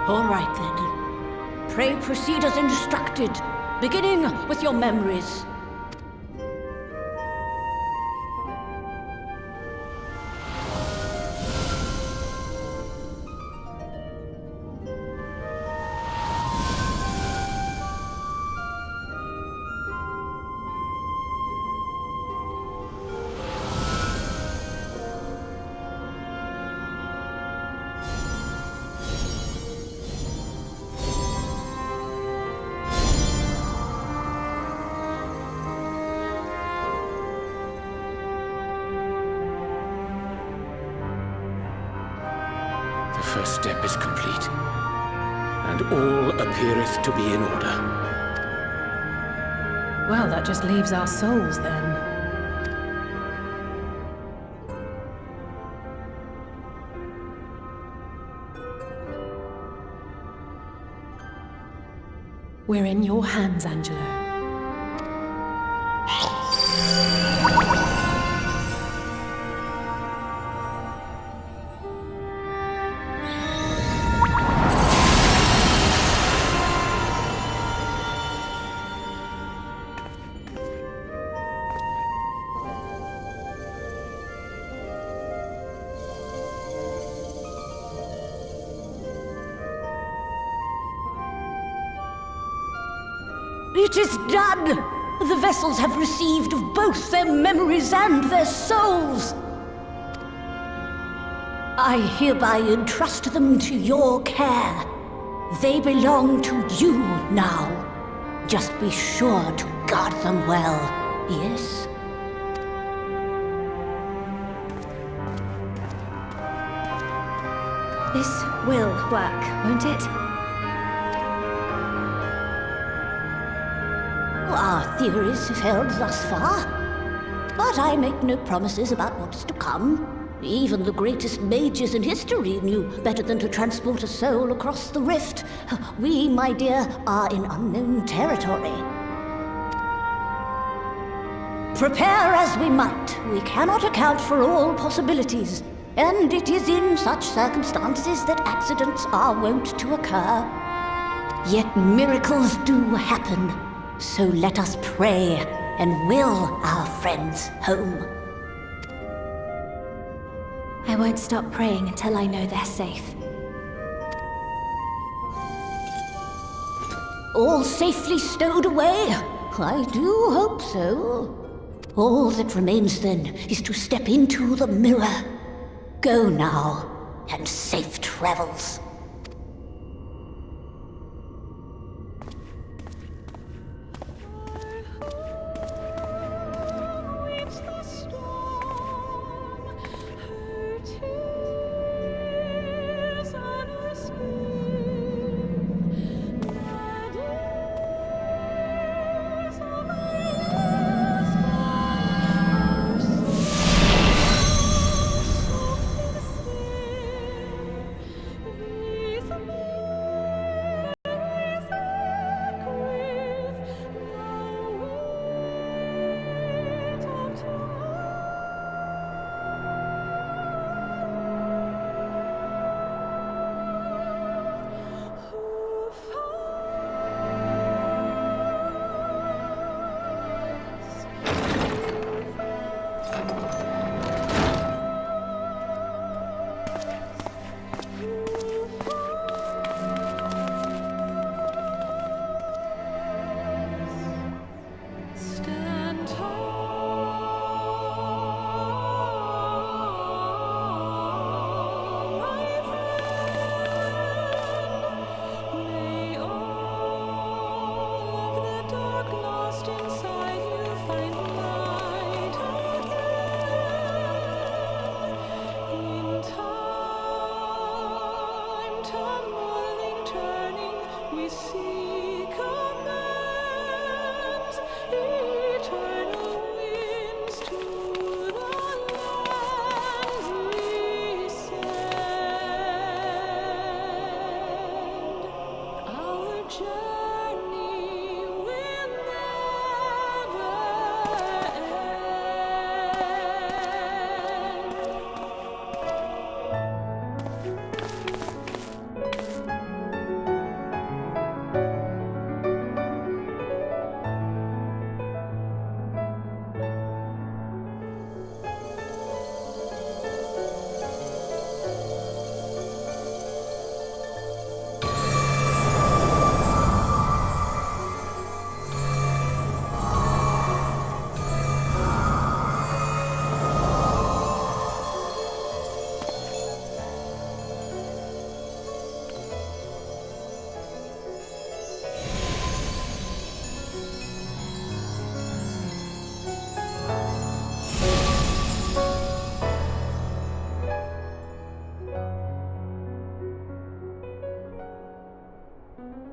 All right then. Pray proceed as instructed, beginning with your memories. The first step is complete, and all appeareth to be in order. Well, that just leaves our souls then. We're in your hands, Angelo. It is done! The vessels have received of both their memories and their souls. I hereby entrust them to your care. They belong to you now. Just be sure to guard them well, yes? This will work, won't it? Our theories have held thus far, but I make no promises about what's to come. Even the greatest mages in history knew better than to transport a soul across the rift. We, my dear, are in unknown territory. Prepare as we might, we cannot account for all possibilities, and it is in such circumstances that accidents are wont to occur. Yet miracles do happen. So let us pray and will our friends home. I won't stop praying until I know they're safe. All safely stowed away? I do hope so. All that remains then is to step into the mirror. Go now, and safe travels.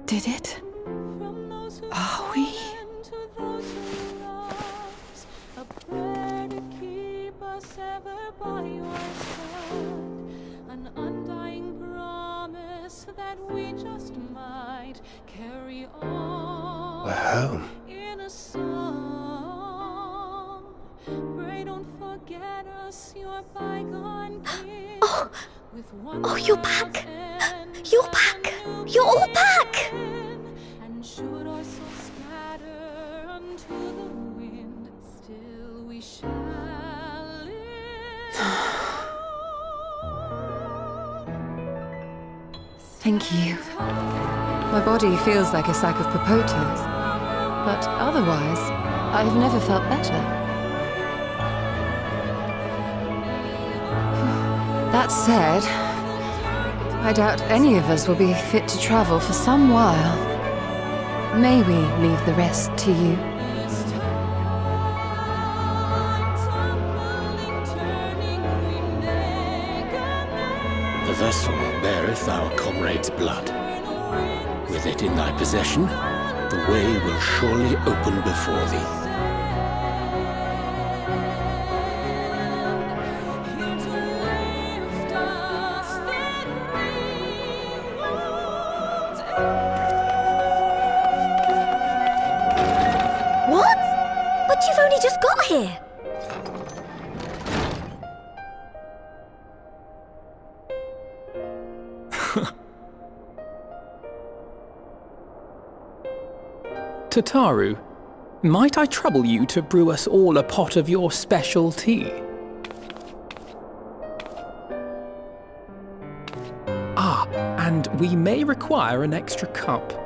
Did it? Are we? A prayer to keep us ever by your side, an undying promise that we just might carry on. We're home. In a song, pray don't forget us, your bygone kin. With one you're back! You're back! You're all back! And should our souls scatter unto the wind, still we shall live. Thank you. My body feels like a sack of popotos, but otherwise, I've never felt better. That said, I doubt any of us will be fit to travel for some while. May we leave the rest to you? The vessel beareth our comrade's blood. With it in thy possession, the way will surely open before thee. What? But you've only just got here. Tataru, might I trouble you to brew us all a pot of your special tea? Ah, and we may require an extra cup.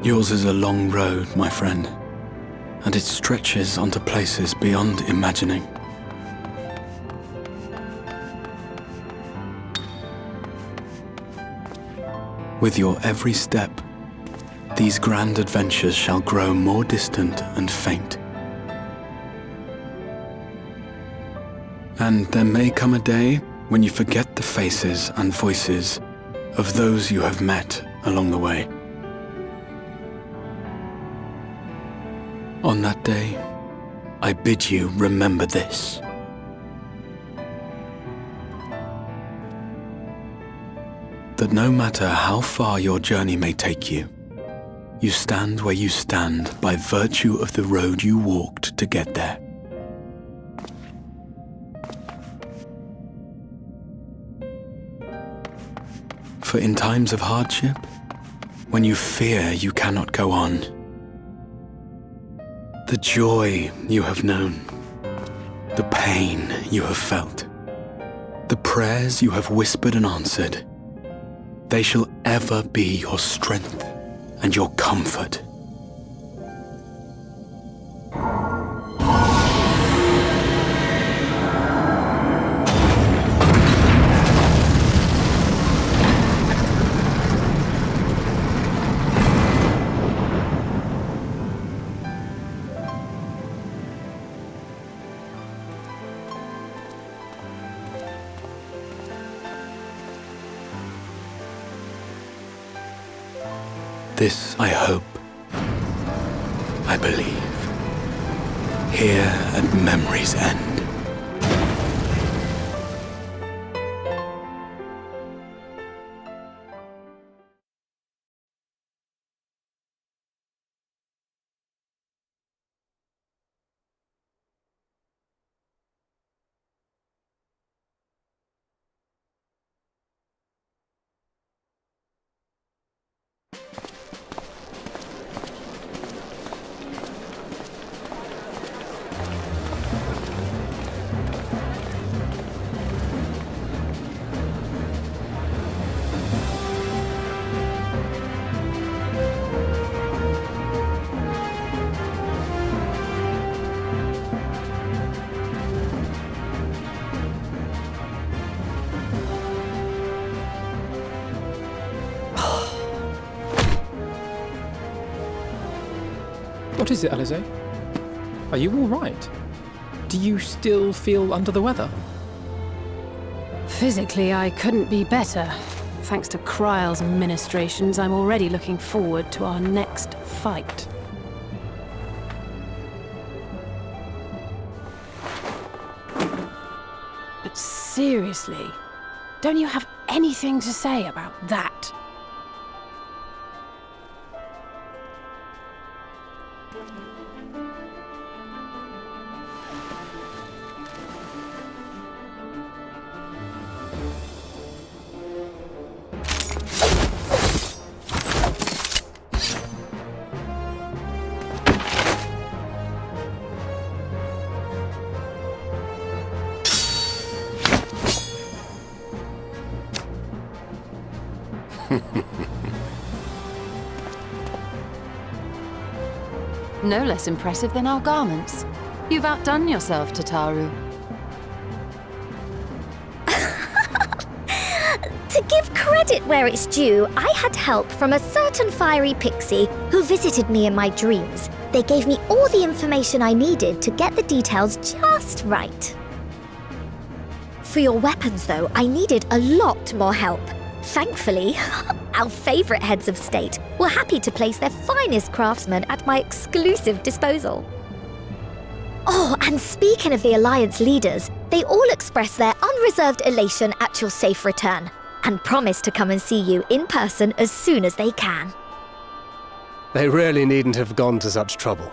Yours is a long road, my friend, and it stretches onto places beyond imagining. With your every step, these grand adventures shall grow more distant and faint. And there may come a day when you forget the faces and voices of those you have met along the way. On that day, I bid you remember this. That no matter how far your journey may take you, you stand where you stand by virtue of the road you walked to get there. For in times of hardship, when you fear you cannot go on, the joy you have known, the pain you have felt, the prayers you have whispered and answered, they shall ever be your strength and your comfort. This I hope, I believe, here at memory's end. is it, Alize? Are you all right? Do you still feel under the weather? Physically, I couldn't be better. Thanks to Kryle's ministrations, I'm already looking forward to our next fight. But seriously, don't you have anything to say about that? No less impressive than our garments. You've outdone yourself, Tataru. To give credit where it's due, I had help from a certain fiery pixie who visited me in my dreams. They gave me all the information I needed to get the details just right. For your weapons, though, I needed a lot more help. Thankfully, our favourite heads of state were happy to place their finest craftsmen at my exclusive disposal. Oh, and speaking of the Alliance leaders, they all expressed their unreserved elation at your safe return, and promised to come and see you in person as soon as they can. They really needn't have gone to such trouble.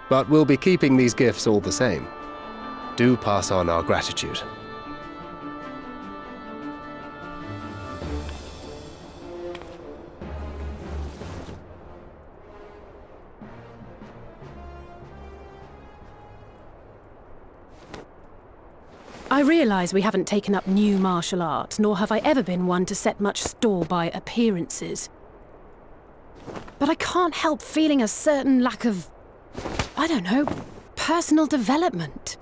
But we'll be keeping these gifts all the same. Do pass on our gratitude. I realise we haven't taken up new martial arts, nor have I ever been one to set much store by appearances. But I can't help feeling a certain lack of, I don't know, personal development.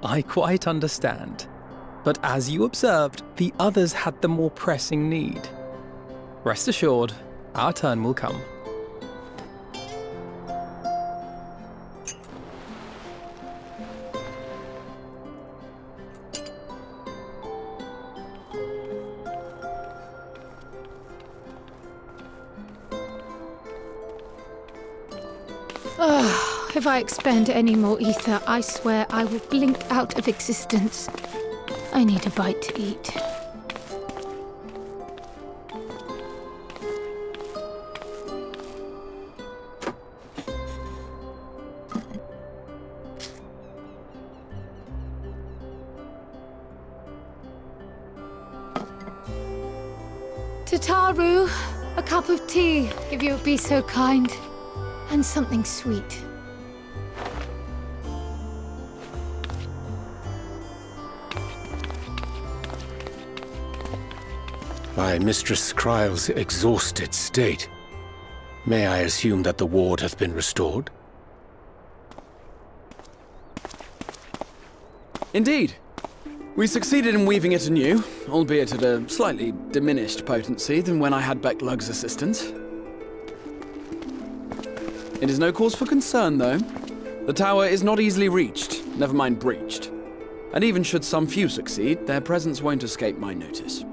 I quite understand. But as you observed, the others had the more pressing need. Rest assured, our turn will come. If I expend any more ether, I swear I will blink out of existence. I need a bite to eat. Tataru, a cup of tea, if you would be so kind. And something sweet. By Mistress Kryle's exhausted state, may I assume that the ward hath been restored? Indeed. We succeeded in weaving it anew, albeit at a slightly diminished potency than when I had Becklug's assistance. It is no cause for concern, though. The tower is not easily reached, never mind breached. And even should some few succeed, their presence won't escape my notice.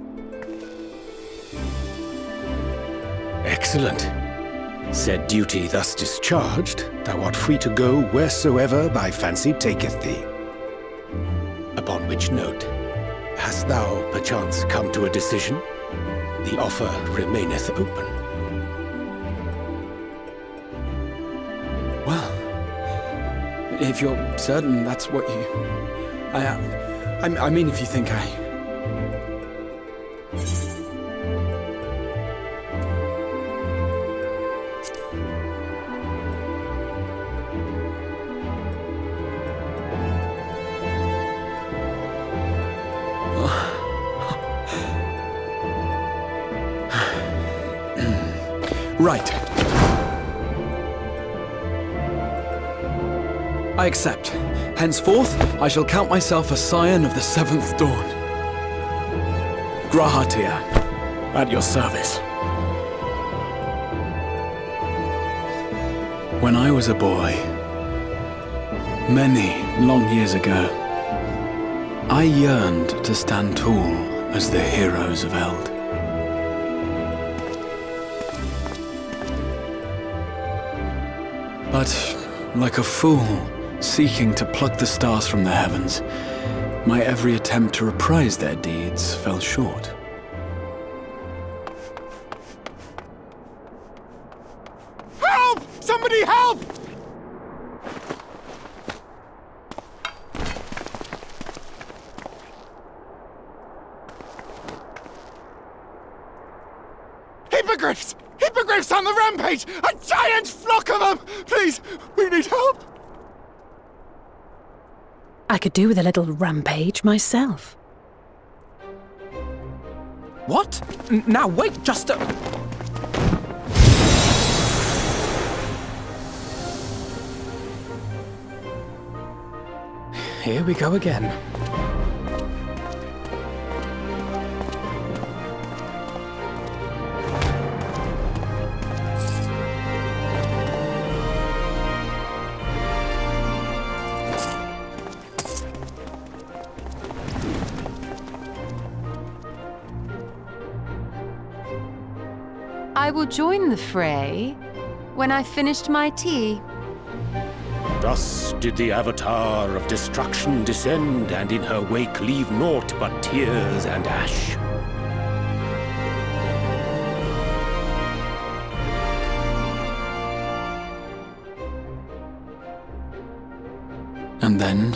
Excellent. Said duty thus discharged, thou art free to go wheresoever thy fancy taketh thee. Upon which note, hast thou perchance come to a decision? The offer remaineth open. Well, if you're certain that's what you... I mean, if you think I... Right. I accept. Henceforth, I shall count myself a scion of the Seventh Dawn. Grahatia, at your service. When I was a boy, many long years ago, I yearned to stand tall as the heroes of Eld. But, like a fool seeking to pluck the stars from the heavens, my every attempt to reprise their deeds fell short. Help! Somebody help! Hippogriffs! Hippogriffs on the rampage! A giant flock of them! Please, we need help! I could do with a little rampage myself. What? Now wait just a... Here we go again. I will join the fray when I've finished my tea. Thus did the Avatar of Destruction descend, and in her wake leave naught but tears and ash. And then,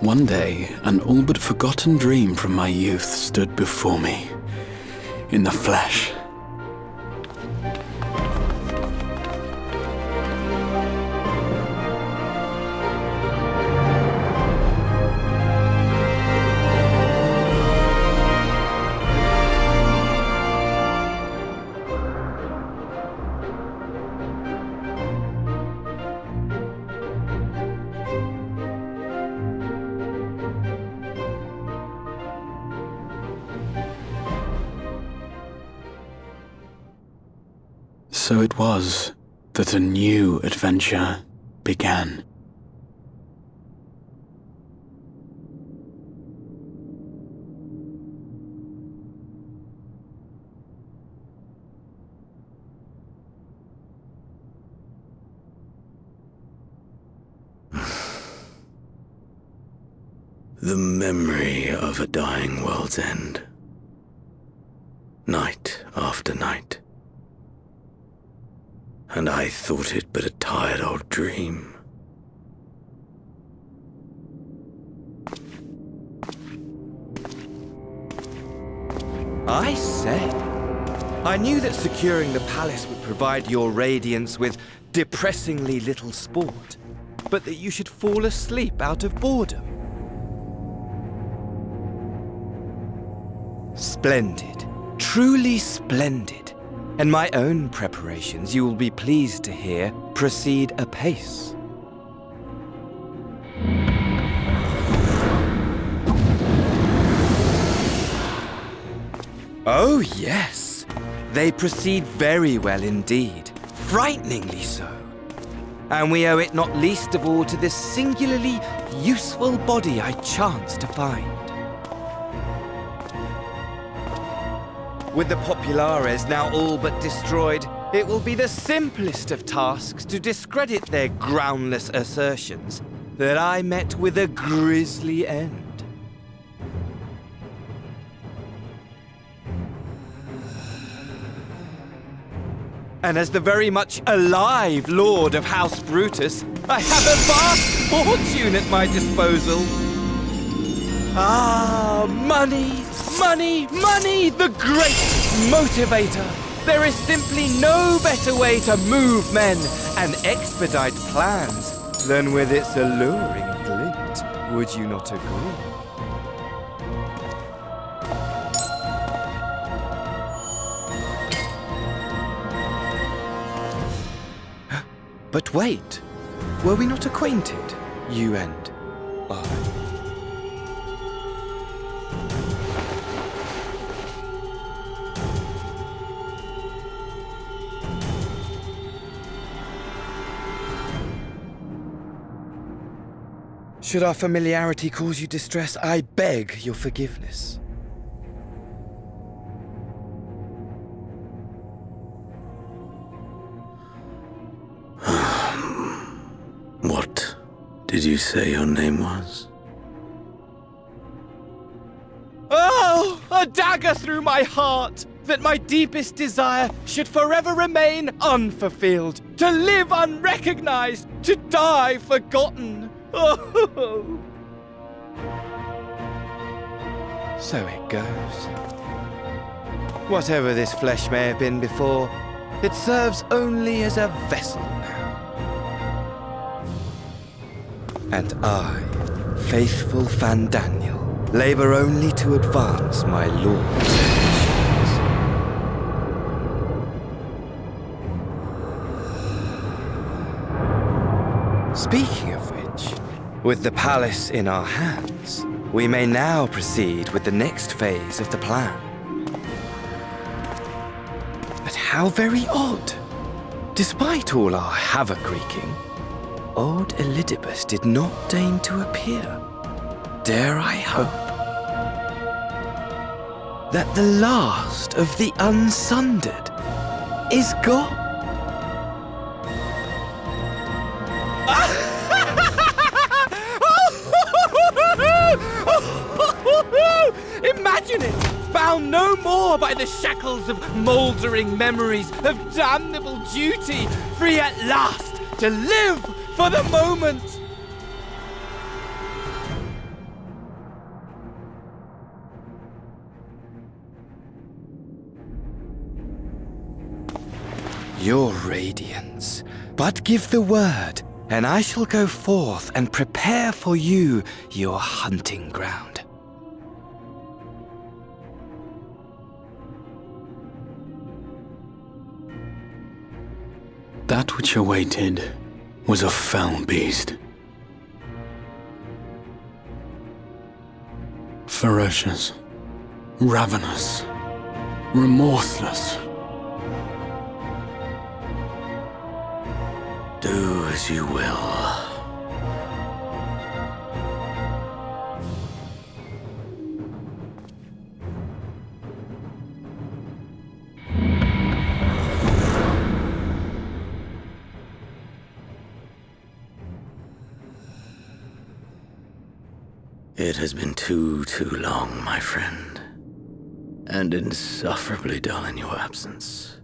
one day, an all but forgotten dream from my youth stood before me, in the flesh. So it was that a new adventure began. The memory of a dying world's end. Night after night. And I thought it but a tired old dream. I said. I knew that securing the palace would provide your radiance with depressingly little sport, but that you should fall asleep out of boredom. Splendid. Truly splendid. And my own preparations, you will be pleased to hear, proceed apace. Oh, yes. They proceed very well indeed. Frighteningly so. And we owe it not least of all to this singularly useful body I chanced to find. With the Populares now all but destroyed, it will be the simplest of tasks to discredit their groundless assertions that I met with a grisly end. And as the very much alive Lord of House Brutus, I have a vast fortune at my disposal. Ah, money! Money, money, the great motivator! There is simply no better way to move men and expedite plans than with its alluring glint. Would you not agree? But wait, were we not acquainted, you and I? Should our familiarity cause you distress, I beg your forgiveness. What did you say your name was? Oh, a dagger through my heart, that my deepest desire should forever remain unfulfilled, to live unrecognized, to die forgotten. Oh. So it goes. Whatever this flesh may have been before, it serves only as a vessel now. And I, faithful Fandaniel, labor only to advance my lord's ambitions. Speaking of which, with the palace in our hands, we may now proceed with the next phase of the plan. But how very odd! Despite all our havoc-wreaking, old Elidibus did not deign to appear. Dare I hope that the last of the unsundered is gone? Imagine it! Bound no more by the shackles of mouldering memories of damnable duty, free at last to live for the moment! Your radiance, but give the word, and I shall go forth and prepare for you your hunting ground. That which awaited was a fell beast. Ferocious, ravenous, remorseless. Do as you will. It has been too long, my friend, and insufferably dull in your absence.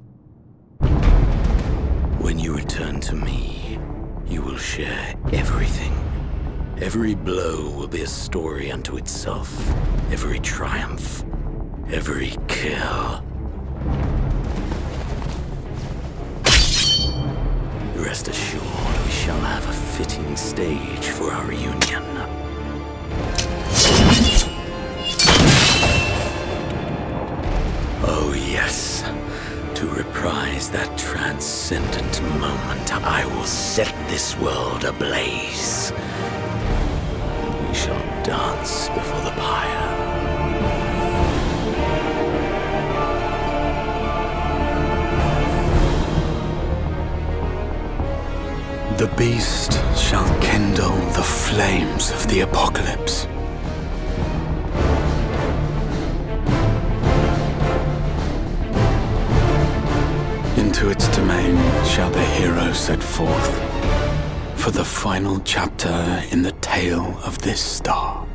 When you return to me, you will share everything. Every blow will be a story unto itself. Every triumph, every kill. Rest assured, we shall have a fitting stage for our reunion. Oh yes, to reprise that transcendent moment, I will set this world ablaze. And we shall dance before the pyre. The beast shall kindle the flames of the apocalypse. Into its domain shall the hero set forth for the final chapter in the tale of this star.